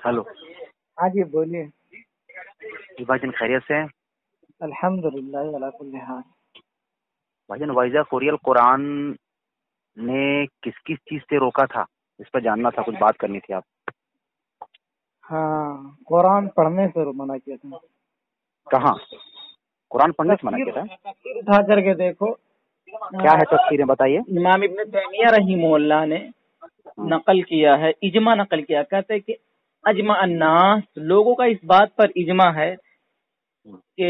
Hello, ہاں جی بولیے. جی بھائی جان خیریت سے ہیں؟ الحمد للہ علی کل حال. بھائی جان وائزہ کوریل قرآن نے کس کس چیز سے روکا تھا، اس پہ جاننا تھا، کچھ بات کرنی تھی آپ. ہاں قرآن پڑھنے سے منع کیا تھا. کہاں قرآن پڑھنے سے منع کیا تھا؟ تفسیر اٹھا کر کے دیکھو. کیا ہے تفسیریں بتائیے. امام ابن تیمیہ رحمہ اللہ نے نقل کیا ہے، اجماع نقل کیا، کہتے ہیں کہ اجماع الناس، لوگوں کا اس بات پر اجماع ہے کہ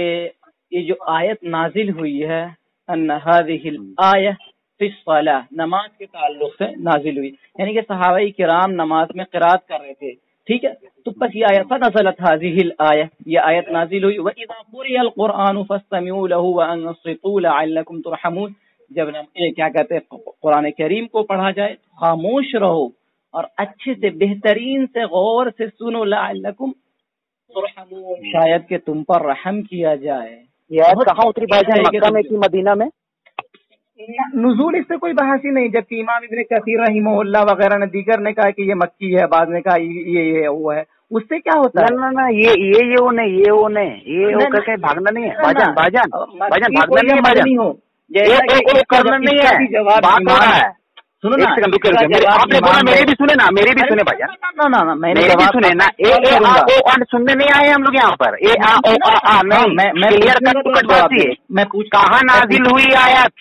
یہ جو آیت نازل ہوئی ہے ان هذه الآیہ فی الصلاۃ، نماز کے تعلق سے نازل ہوئی، یعنی کہ صحابہ کرام نماز میں قرات کر رہے تھے، ٹھیک ہے، تو بس یہ آیت نزلت هذه الآیہ، یہ آیت نازل ہوئی. وَإِذَا قُرِئَ الْقُرْآنُ فَاسْتَمِعُوا لَهُ وَأَنصِتُوا لَعَلَّكُمْ تُرْحَمُونَ. جب کیا کہتے ہیں قرآن کریم کو پڑھا جائے خاموش رہو اور اچھے سے بہترین سے غور سے سنو، لعلکم ترحمون، شاید کہ تم پر رحم کیا جائے. یہ آیت کہاں اتری بھائی جان، مکہ میں کہ مدینہ میں؟ نزول اس سے کوئی بحث ہی نہیں، جبکہ امام ابن کثیر رحمہ اللہ وغیرہ نے دیگر نے کہا کہ یہ مکی ہے، بعض نے کہا یہ وہ ہے. اس سے کیا ہوتا ہے؟ نہ یہ وہ نہیں یہ کر کے بھاگنا نہیں ہے بھائی جان بھاگنا نہیں ہے بھائی جان، کرنا نہیں ہے، بات ہو رہا ہے. سنو نا، آپ نے بولا میری بھی سنے نا، میری بھی سنے بھائی جان، میں نے سنے نا. سننے نہیں آئے ہم لوگ یہاں پر. میں کہاں نازل ہوئی آیت؟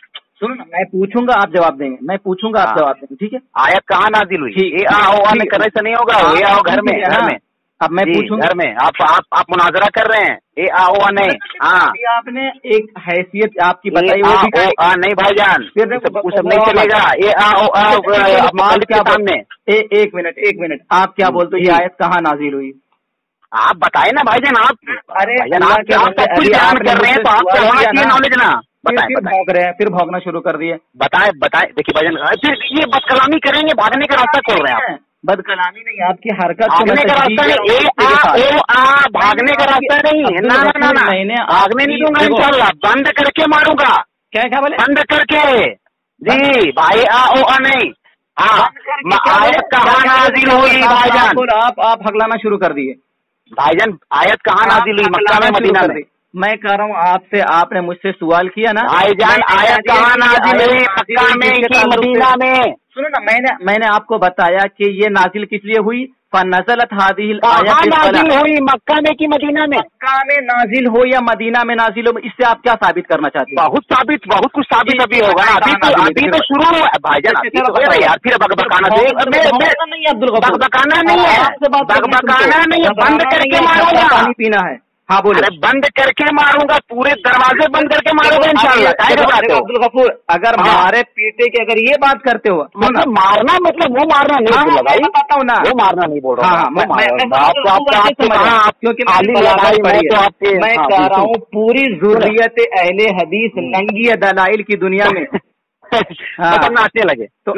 سنو نا، میں پوچھوں گا آپ جواب دیں گے، میں پوچھوں گا آپ جواب دیں گے، ٹھیک ہے. آیت کہاں نازل ہوئی؟ کرنے سے نہیں ہوگا. اے آؤ گھر میں اب میں پوچھوں گھر میں آپ مناظرہ کر رہے ہیں. اے آؤ نہیں، ہاں آپ نے ایک حیثیت آپ کی بتائی، نہیں بھائی جان وہ سب نہیں چلے گا. اے آؤ سامنے. ایک منٹ آپ کیا بولتے ہو، یہ آیت کہاں نازل ہوئی؟ آپ بتائیں نا بھائی جان. آپ سب کچھ بیان کر رہے ہیں تو آپ کو ہونا چاہیے نالج نا. بھاگ رہے ہیں، پھر بھاگنا شروع کر دیے. بتائیں دیکھیے بھائی جان، پھر یہ بد کلامی کریں گے، بھاگنے کا راستہ کھول رہے ہیں آپ. بد کلامی نہیں، آپ کی حرکت بھاگنے کا راستہ نہیں، بھاگنے کا راستہ نہیں، بھاگنے نہیں دوں گا انشاءاللہ. بند کر کے ماروں گا. کیا بولے؟ بند کر کے. جی بھائی نہیں. آیت کہاں نازل ہوئی بھائی جان؟ آپ ہگلانا شروع کر دیے. بھائی جان آیت کہاں نازل ہوئی، مکہ میں مدینہ میں؟ میں کہہ رہا ہوں آپ سے، آپ نے مجھ سے سوال کیا نا بھائی جان، آیت کہاں نازل ہوئی، مکہ میں کہ مدینہ میں؟ سنو نا، میں نے آپ کو بتایا کہ یہ نازل کس لیے ہوئی. فنزلت هذه الآیہ نازل ہوئی مکہ میں کہ مدینہ میں؟ مکہ میں نازل ہو یا مدینہ میں نازل ہو، اس سے آپ کیا ثابت کرنا چاہتے ہیں؟ بہت کچھ ثابت ابھی ہوگا نا. ابھی تو شروع ہوا ہے بھائی جان. یار پھر بکبکانا نہیں، عبدالغفور بکبکانا نہیں ہے، بکبکانا نہیں ہے. بند کر کے ماروں گا. پانی پینا ہے. ہاں بولے. بند کر کے ماروں گا، پورے دروازے بند کر کے ماروں گا انشاءاللہ. عبدالغفور اگر مارے پیٹے کے، اگر یہ بات کرتے ہو، مارنا مطلب وہ مارنا نہیں بتاؤ نا، وہ مارنا نہیں بول رہا. میں کہہ رہا ہوں پوری ذریت اہل حدیث ننگی دلائل کی دنیا میں ناچنے لگے. تو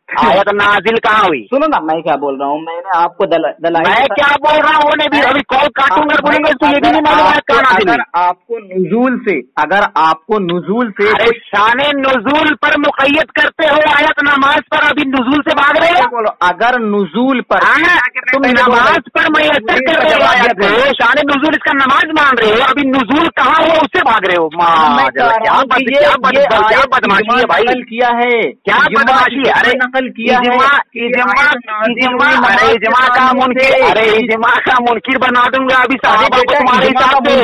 آیت نازل کہاں ہوئی؟ سنو نا، میں کیا بول رہا ہوں، میں نے آپ کو دلائل، میں کیا بول رہا ہوں، انہیں بھی ابھی کال کاٹوں گا، بولیں گے تو یہ بھی نہیں معلوم ہے کہاں نازل ہوئی. آپ کو نزول سے، اگر آپ کو نزول سے شان نزول پر مقید کرتے ہو آیت، نماز پر ابھی نزول سے بھاگ رہے ہو. اگر نزول پر تم نماز پر میسر کر رہے ہو آیت کو، شان نزول اس کا نماز مان رہے ہو، ابھی نزول کہاں ہوا اس سے بھاگ رہے ہو. کیا بدماشی ہے بھائی، کیا ہے، کیا بدماشی ہے. ارے اجماع کا منکر، اجماع کا منکر بنا دوں گا ابھی صحابہ کو تمہارے حساب سے.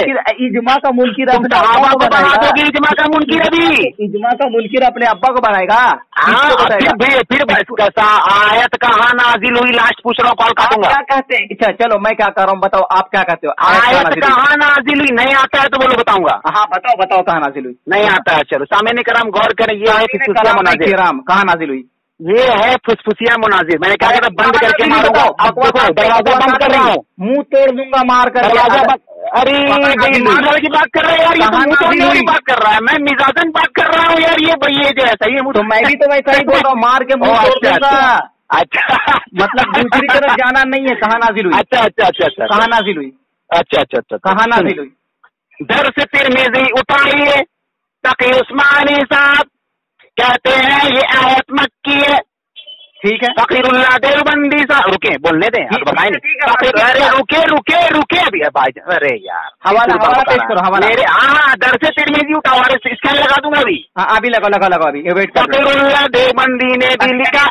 اجماع کا منکر صحابہ کو بنا دو گے اجماع کا منکر. ابھی اجماع کا منکر اپنے ابا کو بنائے گا. پھر آیت کہاں نازل ہوئی، لاسٹ پوچھ رہا ہوں، کال کاٹوں گا. کیا کہتے ہیں؟ اچھا چلو میں کیا کر رہا ہوں، بتاؤ آپ کیا کہتے ہو. آیت کہاں نازل ہوئی نہیں آتا ہے تو بولو، بتاؤں گا. ہاں بتاؤ کہاں نازل ہوئی. نہیں آتا ہے، چلو سامنے کرام غور کریں. یہ ہے فسفسیہ مناظر، کہاں نازل ہوئی؟ یہ ہے فسفسیہ مناظر. میں نے کہا تھا بند کر کے ماروں گا. دروازہ بند کر رہا ہوں، منہ توڑ دوں گا مار کر. ارے مارنے کی بات کر رہے ہیں یار، یہ منہ توڑنے والی بات کر رہا ہے. میں مزاجن بات کر رہا ہوں یار. یہ جو ہے صحیح ہے، تو میں بھی تو ویسا ہی بول رہا ہوں، مار کے منہ توڑ دوں گا. اچھا مطلب دوسری طرف جانا نہیں ہے. کہاں نازل ہوئی؟ اچھا کہاں نازل ہوئی؟ اچھا کہاں نازل ہوئی؟ در سے ترمذی اٹھائیے، تقی عثمانی صاحب کہتے ہیں یہ آیت مکی ہے. ٹھیک ہے. فقیراللہ دیوبندی صاحب رکے بولنے دیں بتائیں. ارے رکے ابھی بھائی. ارے یار حوالہ پیش کرو. حوالہ میرے ہاں درس ترمذی اٹھاؤ. اسکین لگا دوں گا ابھی. ہاں ابھی لگا ابھی ویٹ کر. فقیراللہ دیوبندی نے بھی لکھا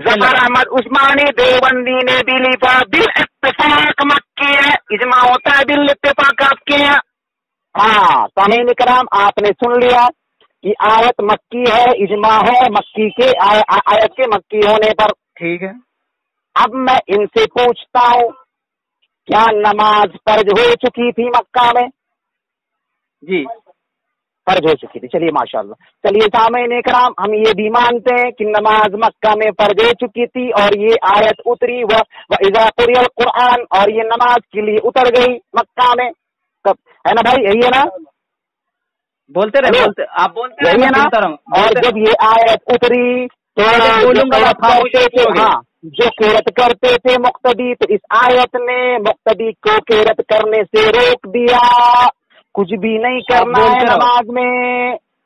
ظفر احمد عثمانی دیوبندی نے بھی لکھا بالاتفاق مکی ہے. اجماع ہوتا ہے بالاتفاق آپ کے یہاں. ہاں سامعین کرام آپ نے سن لیا کہ آیت مکی ہے, اجماع ہے مکی کے آیت کے مکی ہونے پر. ٹھیک ہے. اب میں ان سے پوچھتا ہوں کیا نماز فرض ہو چکی تھی مکہ میں؟ جی فرض ہو چکی تھی. چلیے ماشاءاللہ. چلیے سامعین کرام ہم یہ بھی مانتے ہیں کہ نماز مکہ میں فرض ہو چکی تھی اور یہ آیت اتری وَإِذَا قُرِئَ الْقُرْآنُ اور یہ نماز کے لیے اتر گئی مکہ میں. ہے نا بھائی, یہی ہے نا؟ بولتے رہے آپ بولتے رہے نا. اور جب یہ آیت اتری تو جو قرت کرتے تھے مقتدی, تو اس آیت نے مقتدی کو قرت کرنے سے روک دیا. کچھ بھی نہیں کرنا ہے نماز میں.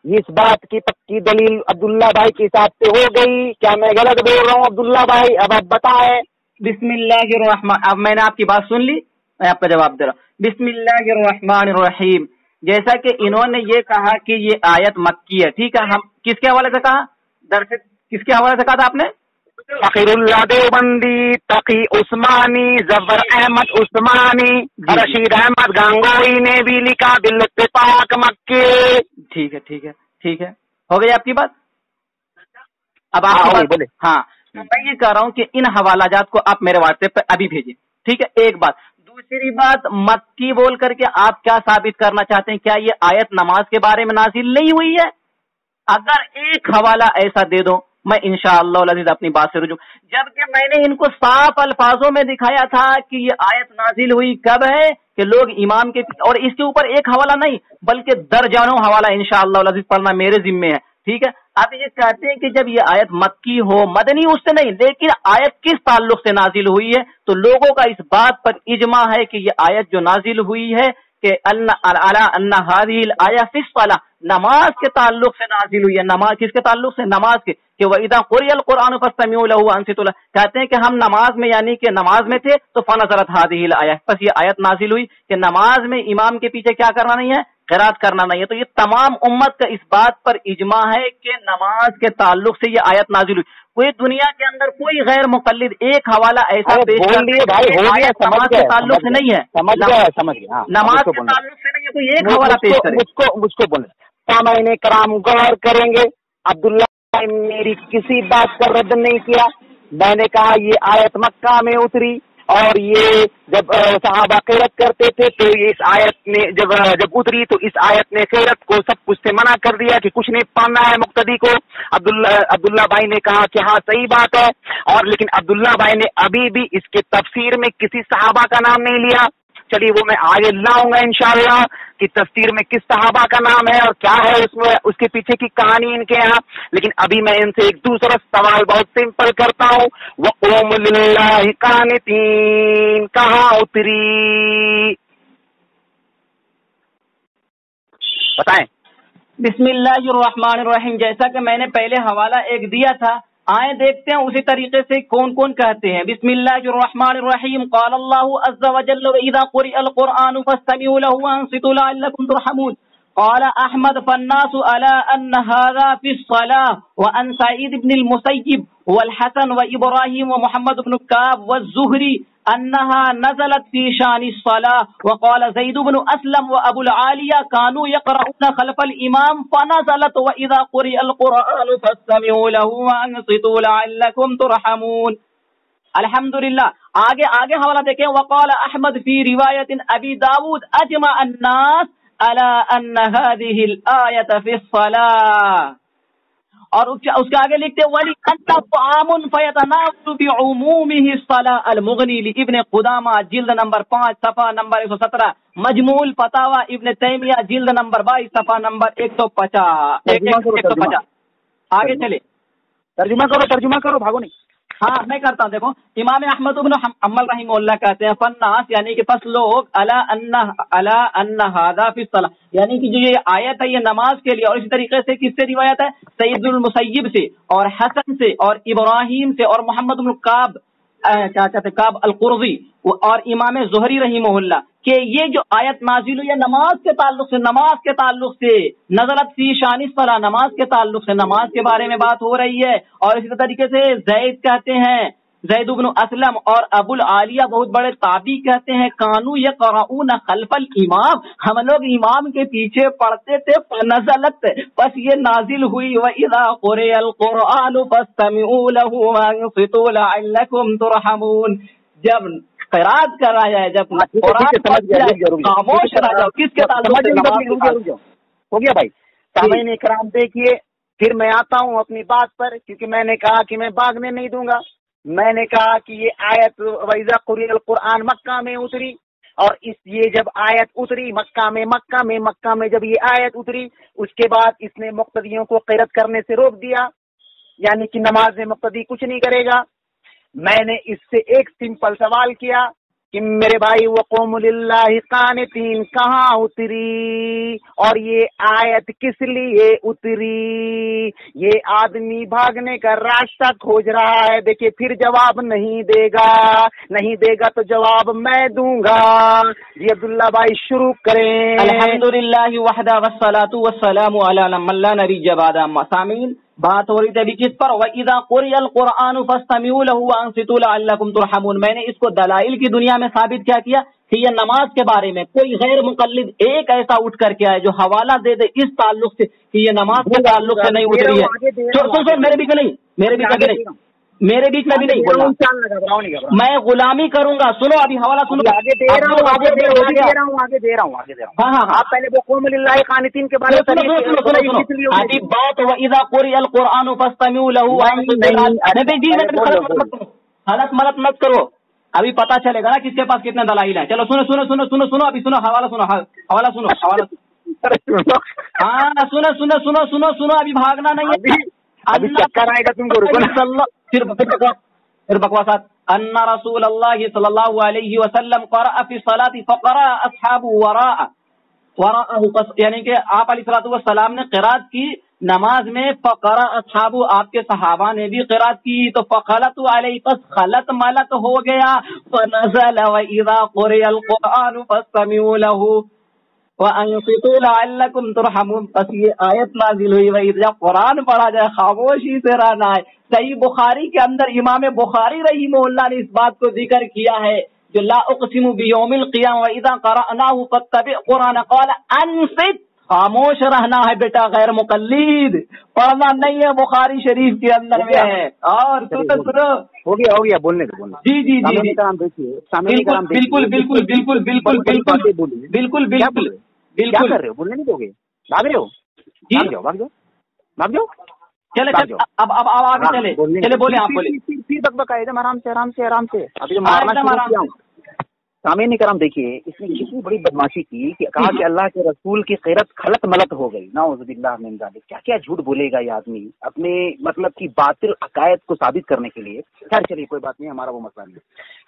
اس بات کی پکی دلیل عبداللہ بھائی کے حساب سے ہو گئی. کیا میں غلط بول رہا ہوں عبداللہ بھائی؟ اب آپ بتائیں. بسم اللہ الرحمن. اب میں نے آپ کی بات سن لی, میں آپ کا جواب دے رہا ہوں. بسم اللہ الرحمن الرحیم. جیسا کہ انہوں نے یہ کہا کہ یہ آیت مکی ہے, ٹھیک ہے. ہم کس کے حوالے سے کہا, درس کس کے حوالے سے کہا تھا آپ نے؟ فقیراللہ دیوبندی, تقی عثمانی, ظفر احمد عثمانی, رشید احمد گانگوئی نے بھی لکھا بالاتفاق مکی. ٹھیک ہے. ہو گئی آپ کی بات. اب آپ کی بات. ہاں میں یہ کہہ رہا ہوں کہ ان حوالہ جات کو آپ میرے واٹس ایپ پہ ابھی بھیجیں. ٹھیک ہے. ایک بات. دوسری بات, مکی بول کر کے آپ کیا ثابت کرنا چاہتے ہیں؟ کیا یہ آیت نماز کے بارے میں نازل نہیں ہوئی ہے؟ اگر ایک حوالہ ایسا دے دو میں انشاءاللہ العزیز اپنی بات سے رجوع. جبکہ میں نے ان کو صاف الفاظوں میں دکھایا تھا کہ یہ آیت نازل ہوئی کب ہے کہ لوگ امام کے, اور اس کے اوپر ایک حوالہ نہیں بلکہ درجانوں حوالہ انشاءاللہ العزیز پڑھنا میرے ذمے ہے. ٹھیک ہے. اب یہ کہتے ہیں کہ جب یہ آیت مکی ہو, مدنی اس سے نہیں, لیکن آیت کس تعلق سے نازل ہوئی ہے, تو لوگوں کا اس بات پر اجماع ہے کہ یہ آیت جو نازل ہوئی ہے کہ ان هذه الآیہ فی الصلاۃ, نماز کے تعلق سے نازل ہوئی ہے. نماز کس کے تعلق سے؟ نماز کے. کہ وَإِذَا قُرِئَ الْقُرْآنُ فَاسْتَمِعُوا لَهُ وَأَنصِتُوا لَهُ, کہتے ہیں کہ ہم نماز میں یعنی کہ نماز میں تھے تو فَنَزَلَتْ هَذِهِ الْآیَةُ, بس یہ آیت نازل ہوئی کہ نماز میں امام کے پیچھے کیا کرنا نہیں ہے, قرات کرنا نہیں ہے. تو یہ تمام امت کا اس بات پر اجماع ہے کہ نماز کے تعلق سے یہ آیت نازل ہوئی. کوئی دنیا کے اندر کوئی غیر مقلد ایک حوالہ ایسا پیش کر دے نماز کے تعلق سے نہیں ہے, نماز کے تعلق سے نہیں ہے, کوئی ایک حوالہ پیش کرے. مجھ کو بولے سامعین کرام غور کریں گے. عبداللہ میری کسی بات کا رد نہیں کیا. میں نے کہا یہ آیت مکہ میں اتری اور یہ جب صحابہ قرت کرتے تھے تو یہ اس آیت نے جب اتری تو اس آیت نے قرت کو سب کچھ سے منع کر دیا کہ کچھ نہیں پڑھنا ہے مقتدی کو. عبداللہ بھائی نے کہا کہ ہاں صحیح بات ہے, اور لیکن عبداللہ بھائی نے ابھی بھی اس کے تفسیر میں کسی صحابہ کا نام نہیں لیا. چلیے وہ میں آگے لاؤں گا انشاءاللہ کہ تفسیر میں کس صحابہ کا نام ہے اور کیا ہے اس میں, اس کے پیچھے کی کہانی ان کے یہاں. لیکن ابھی میں ان سے ایک دوسرا سوال بہت سمپل کرتا ہوں. وَقُومُ لِلَّهِ قَانِتِينَ کہاں اتری؟ بتائیں. بسم اللہ الرحمن الرحیم. جیسا کہ میں نے پہلے حوالہ ایک دیا تھا, آئیں دیکھتے ہیں اسی طریقے سے کون کون کہتے ہیں. بسم اللہ الرحمن الرحیم. قال اللہ عز وجل وَإِذَا قُرِئَ الْقُرْآنُ فَاسْتَمِعُوا لَهُ وَأَنصِتُوا لَعَلَّكُمْ تُرْحَمُونَ. قال احمد فالناس على ان هذا في الصلاة وان سعيد بن المسيب والحسن وابراهيم ومحمد بن كعب والزهري انها نزلت في شان الصلاة. وقال زيد بن اسلم وابو العالية كانوا يقرؤون خلف الامام فنزلت واذا قرئ القرآن فاستمعوا له وانصتوا لعلكم ترحمون. الحمدللہ. آگے حوالہ دیکھیں. وقال احمد في رواية ابي داود اجمع الناس على ان هذه الآية في الصلاة. اور اس کے آگے لکھتے وَلِأَنَّ طَعَامٌ فَيَتَنَاوَلُ بِعُمُومِهِ الصَّلَاةَ الْمُغْنِي لِابْنِ قُدَامَہ جلد نمبر 5 صفحہ نمبر 117, مجموع الفتاوی ابن تیمیہ جلد نمبر 22 صفحہ نمبر 150. آگے چلے. ترجمہ کرو بھاگو نہیں. ہاں میں کرتا ہوں. دیکھو امام احمد بن حنبل رحمہ اللہ کہتے ہیں فالناس یعنی کہ پس لوگ الا ان ھذا فی الصلاۃ، یعنی کہ جو یہ آیت ہے یہ نماز کے لیے. اور اسی طریقے سے کس سے روایت ہے؟ سعید المسیب سے اور حسن سے اور ابراہیم سے اور محمد بن کعب کیا کہتے ہیں کعب القرظی اور امام زہری رحمہ اللہ کہ یہ جو آیت نازل ہوئی ہے نماز کے تعلق سے نزلت فی شان الصلاۃ، نماز کے تعلق سے نماز کے بارے میں بات ہو رہی ہے. اور اسی طریقے سے زید کہتے ہیں زید بن اسلم اور ابو العالیہ بہت بڑے تابعی کہتے ہیں کانو یقرؤون خلف الامام، ہم لوگ امام کے پیچھے پڑھتے تھے فنزلت، بس یہ نازل ہوئی واذا قرئ القرآن فاستمعوا له وانصتوا لعلكم ترحمون. جب قرات کر رہا ہے، جب قرآن خاموش رہ جاؤ، کس کے تعلق سے؟ ہو گیا بھائی. سامعین کرام دیکھیے پھر میں آتا ہوں اپنی بات پر، کیونکہ میں نے کہا کہ میں بھاگنے نہیں دوں گا. میں نے کہا کہ یہ آیت وَإِذَا قُرِئَ الْقُرْآنُ مکہ میں اتری، اور یہ جب آیت اتری مکہ میں جب یہ آیت اتری اس کے بعد اس نے مقتدیوں کو قرات کرنے سے روک دیا، یعنی کہ نماز میں مقتدی کچھ نہیں کرے گا. میں نے اس سے ایک سمپل سوال کیا کہ میرے بھائی وقوم للہ قانتین کہاں اتری اور یہ آیت کس لیے اتری؟ یہ آدمی بھاگنے کا راستہ کھوج رہا ہے. دیکھیے پھر جواب نہیں دے گا تو جواب میں دوں گا. جی عبداللہ بھائی شروع کریں. الحمدللہ وحدہ والصلاۃ والسلام علی من لا نبی بعدہ. سامعین بات ہو رہی تھی ابھی کس پر؟ وَإِذَا قُرِئَ الْقُرْآنُ فَاسْتَمِعُوا لَهُ وَأَنصِتُوا لَعَلَّكُمْ تُرْحَمُونَ. میں نے اس کو دلائل کی دنیا میں ثابت کیا کہ یہ نماز کے بارے میں کوئی غیر مقلد ایک ایسا اٹھ کر کے آئے جو حوالہ دے دے اس تعلق سے کہ یہ نماز کے تعلق سے نہیں اتری ہے. میرے بیچ میں بھی نہیں بولنا، میں غلامی کروں گا. سنو ابھی حوالہ سنو. آگے دے رہا ہوں. ہاں پہلے وقوم للہ قانتین کے بارے میں ابھی بات وَإِذَا قُرِئَ الْقُرْآنُ فَاسْتَمِعُوا لَهُ. غلط ملت مت کرو، ابھی پتا چلے گا نا کس کے پاس کتنے دلائل ہیں. چلو سنو ابھی سنو حوالہ سنو. ہاں سنو ابھی بھاگنا نہیں ہے. ابھی چکر آئے گا تم کو، رکو پھر بکواسات. ان رسول اللہ صلی اللہ علیہ وسلم قرأ فی الصلاۃ فقرأ اصحابہ وراءہ، یعنی کہ آپ علیہ الصلوۃ والسلام نے قرات کی نماز میں، فقرأ اصحابہ آپ کے صحابہ نے بھی قرات کی، تو فخلطوا علیہ پس خلط ملت ہو گیا. فنزل وَإِذَا قُرِئَ الْقُرْآنُ فَاسْتَمِعُوا لَهُ وَأَنصِتُوا لَعَلَّكُمْ تُرْحَمُونَ. پس یہ آیت نازل ہوئی وہی جب قرآن پڑھا جائے خاموشی سے رہنا ہے. صحیح بخاری کے اندر امام بخاری رحمہ اللہ نے اس بات کو ذکر کیا ہے جو لا اقسم بیوم القیامہ وَإِذَا قَرَأْنَاهُ فَاتَّبِعْ قُرْآنَ قَالَ أَنصِتْ. خاموش رہنا ہے بیٹا، غیر مقلد پڑھنا نہیں ہے، بخاری شریف کے اندر میں ہے. اور سنو ہو گیا بولنے دو. جی بالکل کیا کر رہے ہو؟ بولنے نہیں دو گے؟ بھاگ رہے ہو؟ بھاگ جاؤ. چلے اب آگے چلے بولیں آپ بولیں. پھر بک آئے گا آرام سے. ابھی مارنا شروع کیا ہوں. سامعین کرام دیکھیے اس نے کتنی بڑی بدماشی کی کہ کہا کہ اللہ کے رسول کی قرات خلط ملت ہو گئی. نعوذ باللہ من ذالک. کیا جھوٹ بولے گا یہ آدمی اپنے مطلب کی باطل عقائد کو ثابت کرنے کے لیے. خیر چلیے کوئی بات نہیں، ہمارا وہ مسئلہ نہیں.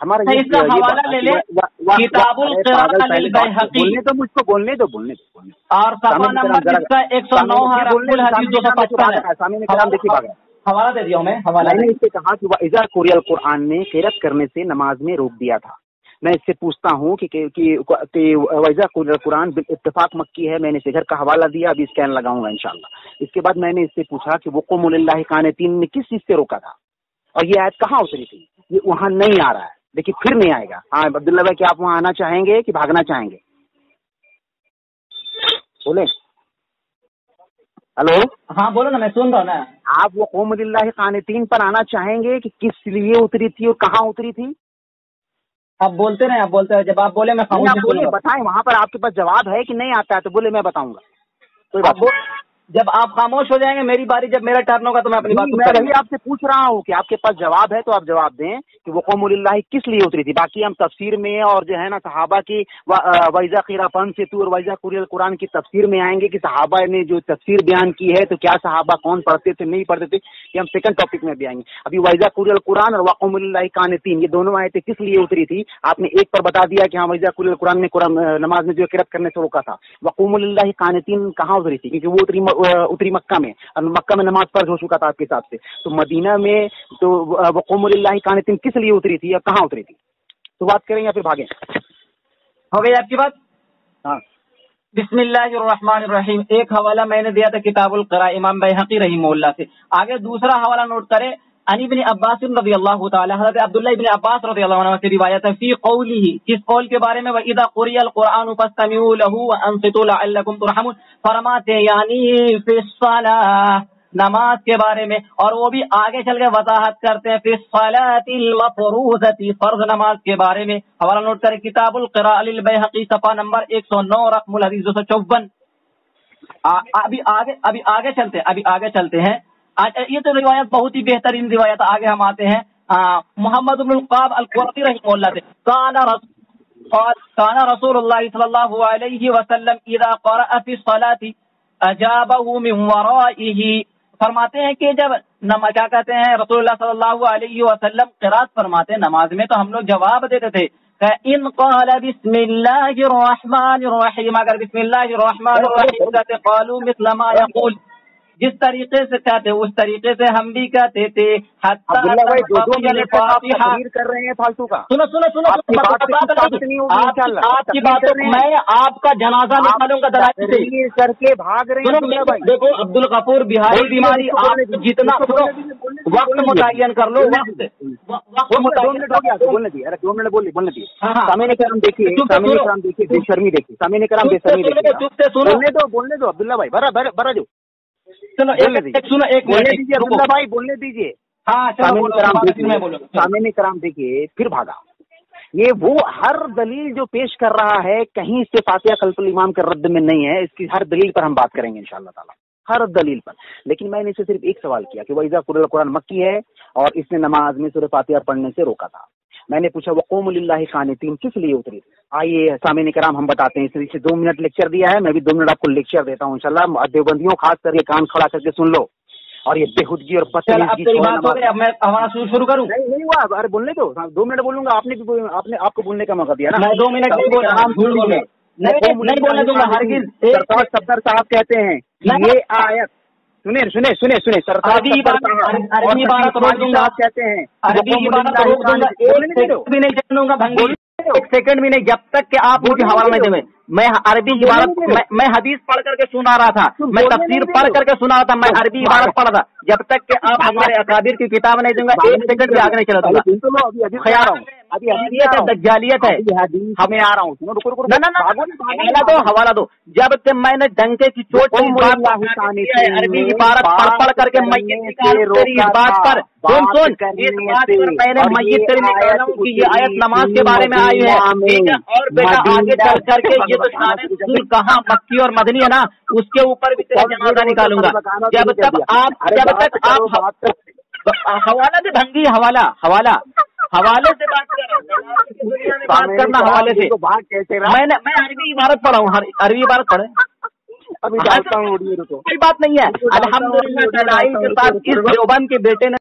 ہمارا اس کا حوالہ لے لیں کتاب القراءۃ للبیہقی، بولنے تو مجھ کو بولنے دو. اور صفحہ نمبر اس کا 109 ہے رقم الحدیث 255. سامعین کرام دیکھیے حوالہ دے دیا میں نے اس سے کہا کہ وَإِذَا قُرِئَ الْقُرْآنُ نے قرات کرنے سے نماز میں روک دیا تھا. میں اس سے پوچھتا ہوں کہ وَإِذَا قُرِئَ الْقُرْآنُ اتفاق مکی ہے. میں نے ادھر کا حوالہ دیا، ابھی اسکین لگاؤں گا انشاءاللہ. اس کے بعد میں نے اس سے پوچھا کہ وَقُومُوا لِلَّهِ قَانِتِينَ نے کس چیز سے روکا تھا اور یہ آیت کہاں اتری تھی؟ یہ وہاں نہیں آ رہا ہے. دیکھیے پھر نہیں آئے گا. ہاں عبداللہ بھائی کیا آپ وہاں آنا چاہیں گے کہ بھاگنا چاہیں گے؟ بولیں. ہلو ہاں بولو نا، میں سن رہا ہوں نا. آپ وقوم للہ قانتین پر آنا چاہیں گے کہ کس لیے اتری تھی اور کہاں اتری تھی؟ آپ بولتے رہے، جب آپ بولے میں بولے بتائیں. وہاں پر آپ کے پاس جواب ہے کہ نہیں آتا ہے تو بولے میں بتاؤں گا. کوئی بات جب آپ خاموش ہو جائیں گے میری باری جب میرا ٹرن ہوگا تو میں اپنی بات میں وہی آپ سے پوچھ رہا ہوں کہ آپ کے پاس جواب ہے تو آپ جواب دیں کہ وہ قوم للہ کس لیے اتری تھی. باقی ہم تفسیر میں اور جو ہے نا صحابہ کی وَإِذَا قِيلَ فَأَنصِتُوا اور وَإِذَا قُرِئَ الْقُرْآنِ کی تفسیر میں آئیں گے کہ صحابہ نے جو تفسیر بیان کی ہے تو کیا صحابہ کون پڑھتے تھے نہیں پڑھتے تھے, یہ ہم سیکنڈ ٹاپک میں بھی آئیں گے. ابھی وَإِذَا قُرِئَ الْقُرْآنُ اور وَقُومُ لِلَّهِ قَانِتِينَ یہ دونوں آیتیں کس لیے اتری تھی. آپ نے ایک پر بتا دیا کہ ہاں وَإِذَا قُرِئَ الْقُرْآنُ میں نماز میں جو قرأت کرنے سے روکا تھا. وَقُومُ لِلَّهِ قَانِتِينَ کہاں اتری تھی, کیونکہ وہ اتری مکہ میں, اور مکہ میں نماز فرض ہو چکا تھا آپ کے حساب سے. تو مدینہ میں تو وقوم للہ قانتین کس لیے اتری تھی یا کہاں اتری تھی, تو بات کریں یا پھر بھاگیں. ہو گئی آپ کی بات. ہاں بسم اللہ الرحمن الرحیم. ایک حوالہ میں نے دیا تھا کتاب القراء امام بیہقی رحمہ اللہ سے. آگے دوسرا حوالہ نوٹ کریں, عن ابن عباس رضی اللہ تعالی, حضرت عبداللہ ابن عباس رضی اللہ عنہ سے روایت ہے, فی قوله کس قول کے بارے میں, وَإِذَا قُرِئَ الْقُرْآنُ فَاسْتَمِعُوا لَهُ وَأَنصِتُوا لَعَلَّكُمْ تُرْحَمُونَ. فرماتے یعنی فی الصلاۃ نماز کے بارے میں, اور وہ بھی آگے چل کے وضاحت کرتے ہیں فی الصلاۃ المفروضۃ فرض نماز کے بارے میں. حوالہ نوٹ کریں کتاب القراء للبیہقی صفحہ نمبر 109 رقم الحدیث 254. ابھی آگے چلتے ہیں. یہ تو روایت بہت ہی بہترین روایت. آگے ہم آتے ہیں محمد بن القاب القرطی رحمہ اللہ سے, کان رسول اللہ صلی اللہ علیہ وسلم اذا قرأ فی الصلاۃ اجابہ من ورائہ. فرماتے ہیں کہ جب کیا کہتے ہیں رسول اللہ صلی اللہ علیہ وسلم قرات فرماتے نماز میں تو ہم لوگ جواب دیتے تھے ان قال بسم اللہ الرحمن الرحیم, اگر بسم اللہ الرحمن الرحیم کہتے قالوا مثل ما یقول, جس طریقے سے کہتے اس طریقے سے ہم بھی کہتے تھے. عبداللہ بھائی 2 منٹ آپ تقریر کر رہے ہیں فالتو کا. سنو آپ کی بات میں آپ کا جنازہ نکالوں گا دلائل سے کر کے بھاگ رہے ہیں. دیکھو عبد الغفور بہاری بیماری, آپ جتنا وقت متعین کر لو, بولنے دیے 2 منٹ بولنے دیے. سامعین کرام دیکھیے, بے شرمی دیکھیے, سامعین کرام بے شرمی دیکھیے. بولنے دو عبداللہ بھائی, برا جو بولنے دیجیے. سامعین کرام دیکھیے پھر بھاگا. یہ وہ ہر دلیل جو پیش کر رہا ہے کہیں سے فاتحہ خلف الامام کے رد میں نہیں ہے. اس کی ہر دلیل پر ہم بات کریں گے انشاءاللہ تعالی, ہر دلیل پر. لیکن میں نے اسے صرف ایک سوال کیا کہ وَإِذَا قُرِئَ الْقُرْآنُ مکی ہے اور اس نے نماز میں سورہ فاتحہ پڑھنے سے روکا تھا. میں نے پوچھا وَقُومُوا لِلَّهِ قَانِتِينَ کس لیے اتری. آئیے سامعین کرام ہم بتاتے ہیں. اسے 2 منٹ لیکچر دیا ہے, میں بھی 2 منٹ آپ کو لیکچر دیتا ہوں انشاءاللہ. دیوبندیوں خاص کر کے کان کھڑا کر کے سن لو. اور یہ بےہودگی اور میں شروع کروں. نہیں ہوا, ارے بولنے دو, 2 منٹ بولوں گا. آپ کو بولنے کا موقع دیا نا. میں 2 منٹ نہیں بولنے دوں گا ہرگز. سرتاج صفدر صاحب کہتے ہیں یہ آیت سنیں سرتاج عربی عبارت روک دوں گا کہتے ہیں, عربی عبارت روک دوں گا, ایک سیکنڈ بھی نہیں جب تک کہ آپ مجھے حوالہ نہیں دیں. میں عربی عبارت میں حدیث پڑھ کر کے سنا رہا تھا, میں تفسیر پڑھ کر کے سنا رہا تھا, میں عربی عبارت پڑھ رہا تھا. جب تک کہ آپ ہمارے اکابر کی کتاب نہیں دوں گا 1 سیکنڈ بھی آگے نہیں چلا دوں گا. خیال دجالیت ہے. ہمیں آ رہا ہوں, حوالہ دو. جب تک میں نے ڈنکے کی چوٹ عربی عبارت پڑھ کر کے اس بات پر میں نے میت کر نکالا ہوں کہ یہ آیت نماز کے بارے میں آئی ہے. اور بیٹا آگے چل کر کے یہ تو سارے کہاں مکی اور مدنی ہے نا, اس کے اوپر بھی تیرا جنازہ نکالوں گا. جب تک آپ حوالہ سے بھنگی حوالے سے بات کرنا حوالے سے. میں عربی عبارت پڑھا ہوں, عربی عبارت پڑھے ابھی جانتا ہوں. کوئی بات نہیں ہے. الحمدللہ اس دیوبند کے بیٹے نے